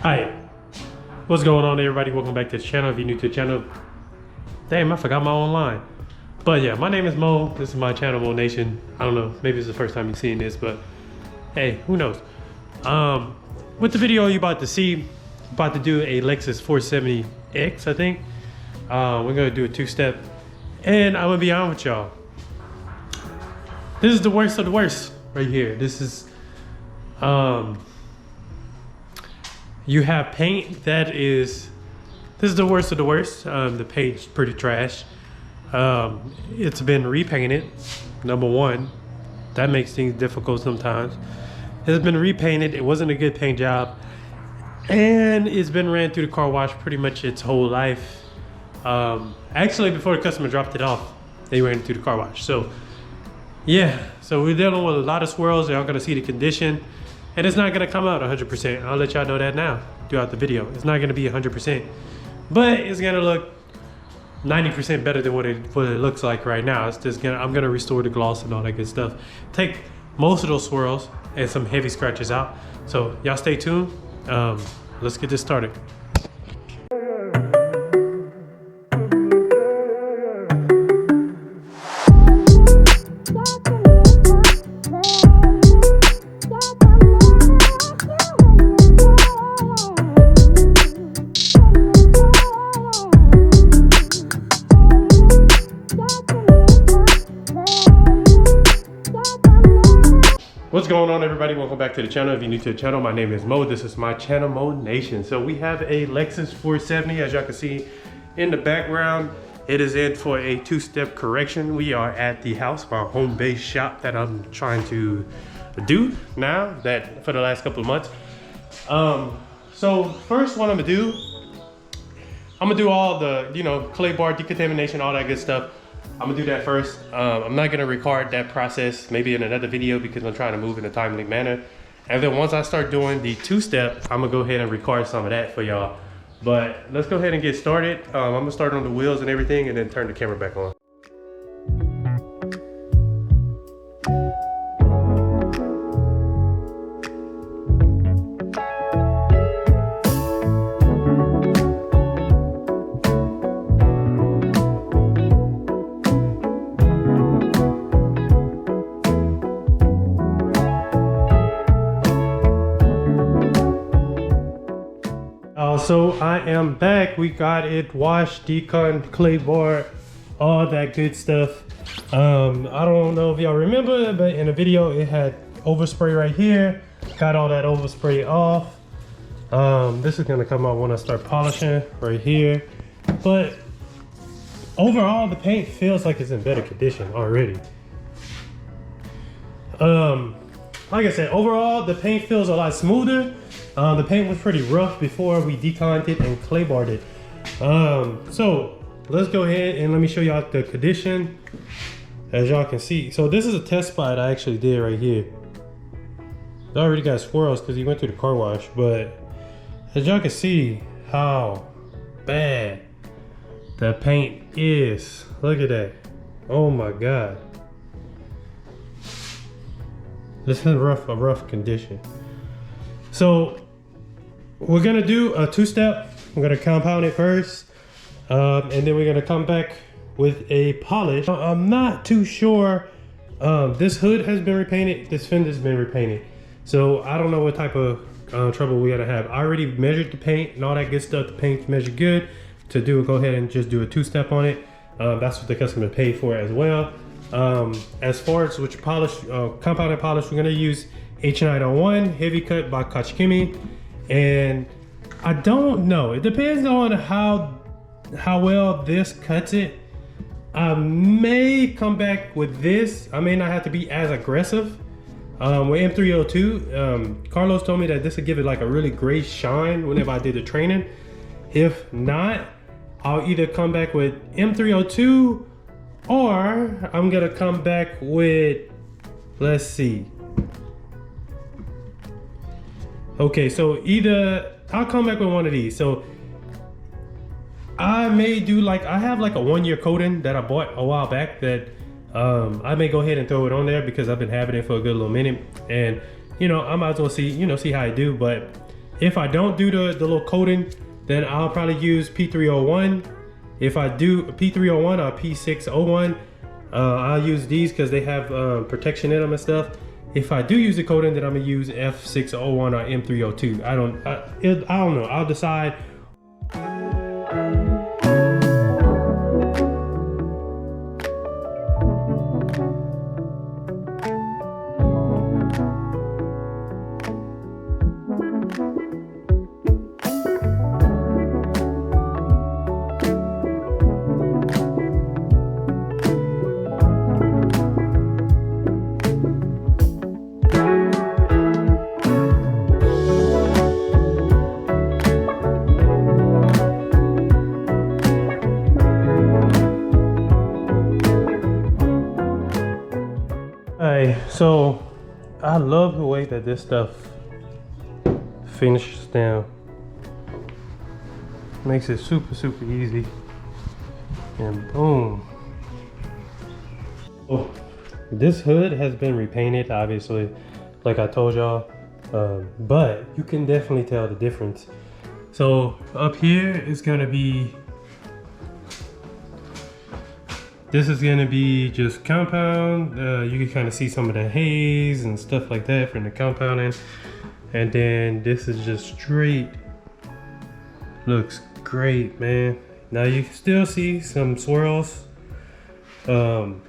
Hi, what's going on everybody? Welcome back to the channel. If you're new to the channel, damn, I forgot my own line. But yeah, my name is Mo. This is my channel, Mo Nation. I don't know, maybe it's the first time you're seeing this, but hey, who knows? With the video you're about to see, about to do a LEXUS 470X, I think. We're gonna do a two-step, and I'm gonna be honest with y'all. This is the worst of the worst right here. This is, you have paint that is, this is the worst of the worst. The paint's pretty trash. It's been repainted, number one. That makes things difficult sometimes. It's been repainted, it wasn't a good paint job. And it's been ran through the car wash pretty much its whole life. Actually, before the customer dropped it off, they ran it through the car wash. So yeah, so we're dealing with a lot of swirls. Y'all gonna see the condition. And it's not gonna come out 100%. I'll let y'all know that now throughout the video. It's not gonna be 100%, but it's gonna look 90% better than what it looks like right now. It's just I'm gonna restore the gloss and all that good stuff. Take most of those swirls and some heavy scratches out. So y'all stay tuned. Let's get this started. What's going on everybody? Welcome back to the channel. If you're new to the channel, my name is Mo. This is my channel, Mo Nation. So we have a LEXUS 470, as y'all can see in the background. It is in for a two-step correction. We are at the house, my home base shop that I'm trying to do now, that for the last couple of months. So first what I'm gonna do all the, clay bar decontamination, all that good stuff. I'm gonna do that first. I'm not gonna record that process maybe in another video because I'm trying to move in a timely manner. And then once I start doing the two-step, I'm gonna go ahead and record some of that for y'all. But let's go ahead and get started. I'm gonna start on the wheels and everything and then turn the camera back on. So I am back. We got it washed, decon, clay bar, all that good stuff. I don't know if y'all remember, but in the video it had overspray right here. Got all that overspray off. This is gonna come out when I start polishing right here. But overall, the paint feels like it's in better condition already. Like I said, overall the paint feels a lot smoother. The paint was pretty rough before we deconned it and clay barred it. So let's go ahead and let me show y'all the condition. As y'all can see, so this is a test spot I actually did right here. I already got swirls because he went through the car wash, but as y'all can see how bad the paint is. Look at that. Oh my God. This is a rough condition. So we're gonna do a two-step. I'm gonna compound it first, and then we're gonna come back with a polish. I'm not too sure. This hood has been repainted. This fender's been repainted. So I don't know what type of trouble we're gonna have. I already measured the paint and all that good stuff. The paint's measured good. To do it, go ahead and just do a two-step on it. That's what the customer paid for as well. As far as which polish, compounded polish, we're gonna use H901 Heavy Cut by Kachikimi. And I don't know, it depends on how well this cuts it. I may come back with this. I may not have to be as aggressive. With M302, Carlos told me that this would give it like a really great shine whenever I did the training. If not, I'll either come back with M302 or I'm gonna come back with, let's see. Okay, so either I'll come back with one of these. So I may do I have like a 1-year coating that I bought a while back that I may go ahead and throw it on there because I've been having it for a good little minute. And I might as well see how I do. But If I don't do the little coating, then I'll probably use P301. If I do P301 or P601, I'll use these because they have protection in them and stuff. If I do use the coating, then I'm gonna use F601 or M302. I don't know. I'll decide. So I love the way that this stuff finishes down. Makes it super easy. And boom. Oh, this hood has been repainted, obviously, like I told y'all, but you can definitely tell the difference. So up here is gonna be, this is gonna be just compound. You can kind of see some of the haze and stuff like that from the compounding. And then this is just straight. Looks great, man. Now you can still see some swirls. And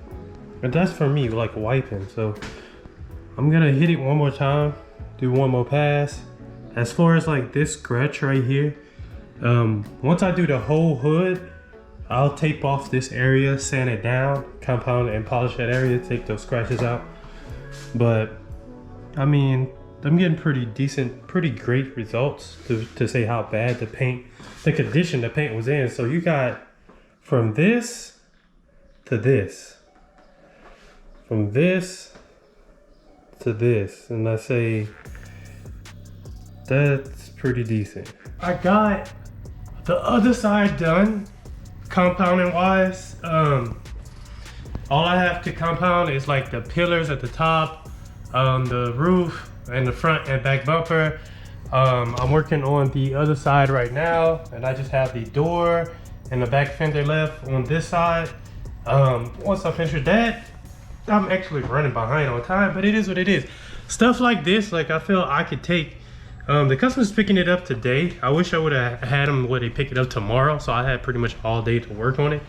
that's for me, like wiping. So I'm gonna hit it one more time, do one more pass. As far as like this scratch right here, once I do the whole hood, I'll tape off this area, sand it down, compound and polish that area, take those scratches out. But I mean, I'm getting pretty decent, pretty great results to say how bad the condition the paint was in. So you got from this to this, from this to this, and I say that's pretty decent. I got the other side done. Compounding wise, all I have to compound is like the pillars at the top, the roof, and the front and back bumper. I'm working on the other side right now, and I just have the door and the back fender left on this side. Once I finish with that, I'm actually running behind on time, but it is what it is. Stuff like this, like I feel I could take. The customer's picking it up today. I wish I would have had them where they pick it up tomorrow, so I had pretty much all day to work on it.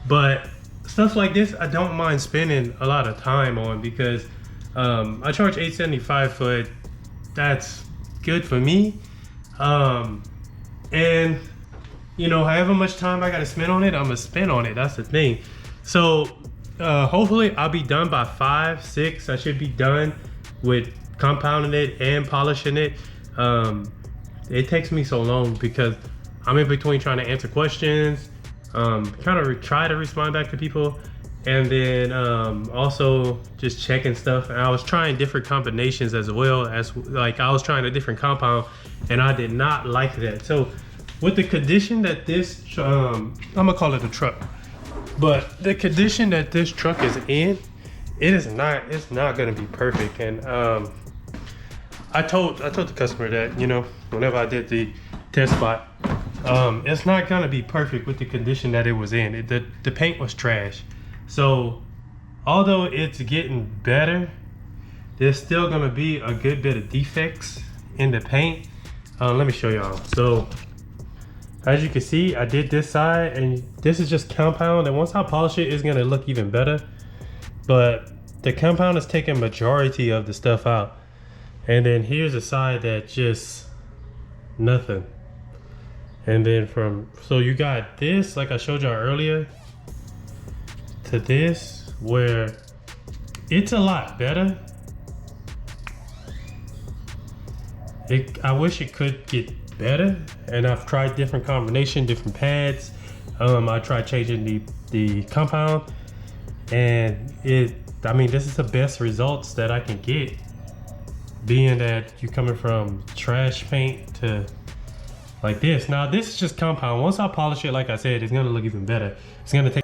But stuff like this, I don't mind spending a lot of time on because I charge $875 for it. That's good for me. And you know, however much time I gotta spend on it, I'm gonna spend on it. That's the thing. So hopefully I'll be done by 5, 6. I should be done with compounding it and polishing it. It takes me so long because I'm in between trying to answer questions, kind of try to respond back to people, and then also just checking stuff. And I was trying different combinations as well, as like I was trying a different compound, and I did not like that. So with the condition that this I'm gonna call it a truck, but the condition that this truck is in, it's not gonna be perfect. And I told the customer that, you know, whenever I did the test spot, it's not gonna be perfect with the condition that it was in. The paint was trash. So although it's getting better, there's still gonna be a good bit of defects in the paint. Let me show y'all. So as you can see, I did this side, and this is just compound, and once I polish it, it's gonna look even better. But the compound is taking majority of the stuff out. And then here's a side that just nothing. And then so you got this, like I showed y'all earlier, to this, where it's a lot better. I wish it could get better, and I've tried different combination, different pads. I tried changing the compound, and I mean, this is the best results that I can get, being that you're coming from trash paint to like this. Now this is just compound. Once I polish it, like I said, it's gonna look even better. It's gonna take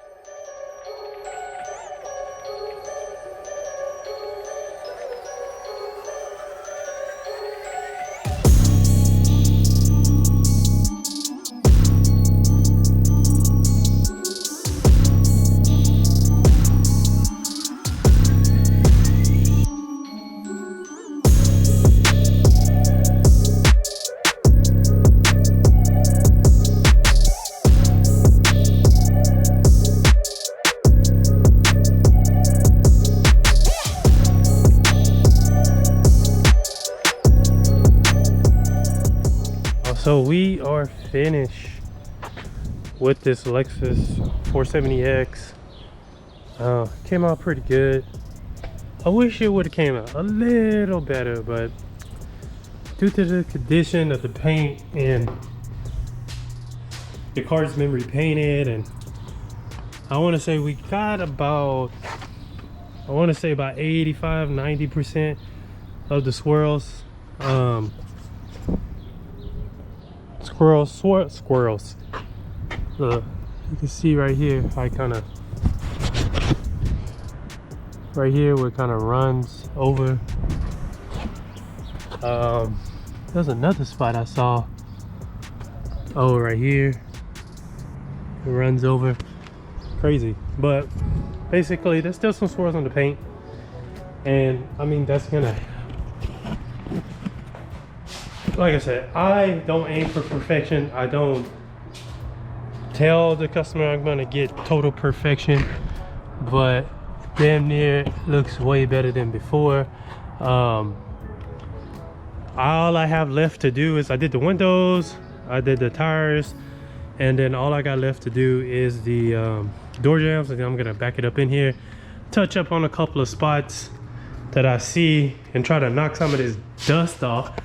So we are finished with this Lexus 470X. Came out pretty good. I wish it would have came out a little better, but due to the condition of the paint and the car's been repainted, and I want to say we got about, I want to say about 85-90% of the swirls. Squirrels. Look, you can see right here, I kind of, right here where it kind of runs over. There's another spot I saw. Oh, right here, it runs over. Crazy, but basically there's still some swirls on the paint, and I mean that's gonna, like I said, I don't aim for perfection. I don't tell the customer I'm gonna get total perfection, but damn near looks way better than before. All I have left to do is I did the windows, I did the tires, and then all I got left to do is the door jambs, and then I'm gonna back it up in here, touch up on a couple of spots that I see, and try to knock some of this dust off.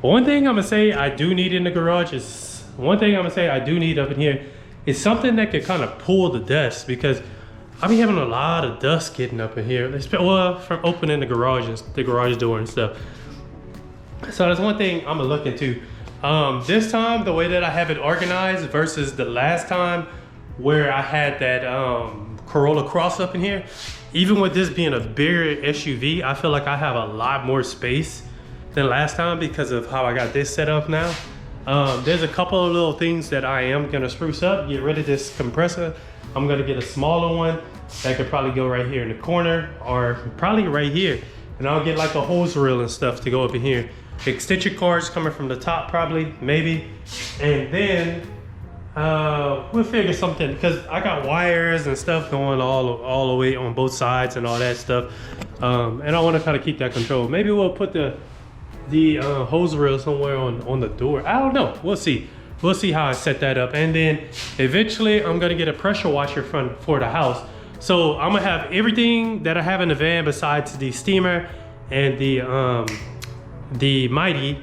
One thing I'm gonna say I do need in the garage is, one thing I'm gonna say I do need up in here is something that could kind of pull the dust, because I be having a lot of dust getting up in here, well, from opening the garage and the garage door and stuff. So that's one thing I'm gonna look into. This time, the way that I have it organized versus the last time where I had that Corolla Cross up in here, even with this being a bigger SUV, I feel like I have a lot more space than last time because of how I got this set up now. There's a couple of little things that I am gonna spruce up, get rid of this compressor. I'm gonna get a smaller one that could probably go right here in the corner, or probably right here. And I'll get like a hose reel and stuff to go up in here. Extension cords coming from the top probably, maybe. And then we'll figure something, because I got wires and stuff going all the way on both sides and all that stuff. And I wanna kind of keep that control. Maybe we'll put the hose reel somewhere on the door. I don't know, we'll see. We'll see how I set that up. And then eventually I'm gonna get a pressure washer for the house. So I'm gonna have everything that I have in the van besides the steamer and the Mighty,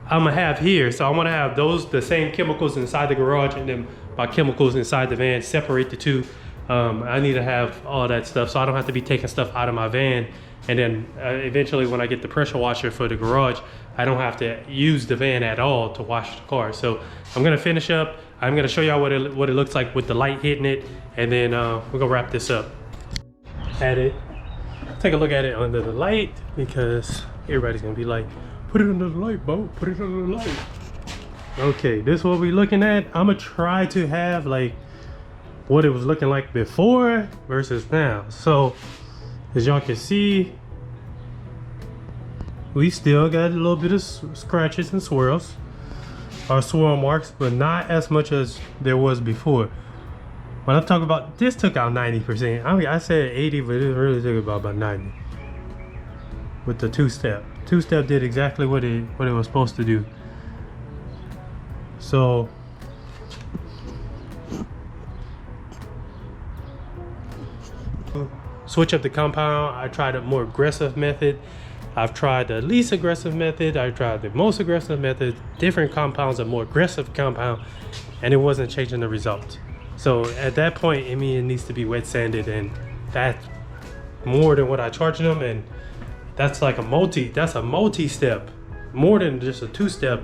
I'm gonna have here. So I wanna have the same chemicals inside the garage, and then my chemicals inside the van, separate the two. I need to have all that stuff so I don't have to be taking stuff out of my van. And then eventually when I get the pressure washer for the garage, I don't have to use the van at all to wash the car. So I'm gonna finish up. I'm gonna show y'all what it looks like with the light hitting it, and then we're gonna wrap this up. Take a look at it under the light, because everybody's gonna be like, put it under the light, Bo, put it under the light. Okay, this is what we're looking at. I'm gonna try to have like what it was looking like before versus now. So as y'all can see, we still got a little bit of scratches and swirls, or swirl marks, but not as much as there was before. When I'm talking about, this took out 90%. I mean, I said 80, but it really took about 90 with the two-step. Two-step did exactly what it was supposed to do. So switch up the compound. I tried a more aggressive method. I've tried the least aggressive method. I tried the most aggressive method. Different compounds, a more aggressive compound, and it wasn't changing the results. So at that point, I mean, it needs to be wet sanded, and that's more than what I charged them, and that's like a multi-step, more than just a two-step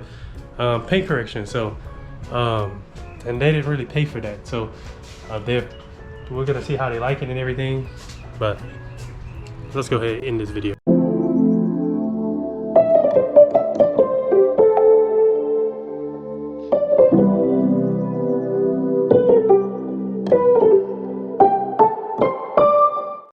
paint correction. So and they didn't really pay for that. So we're gonna see how they like it and everything, but let's go ahead and end this video.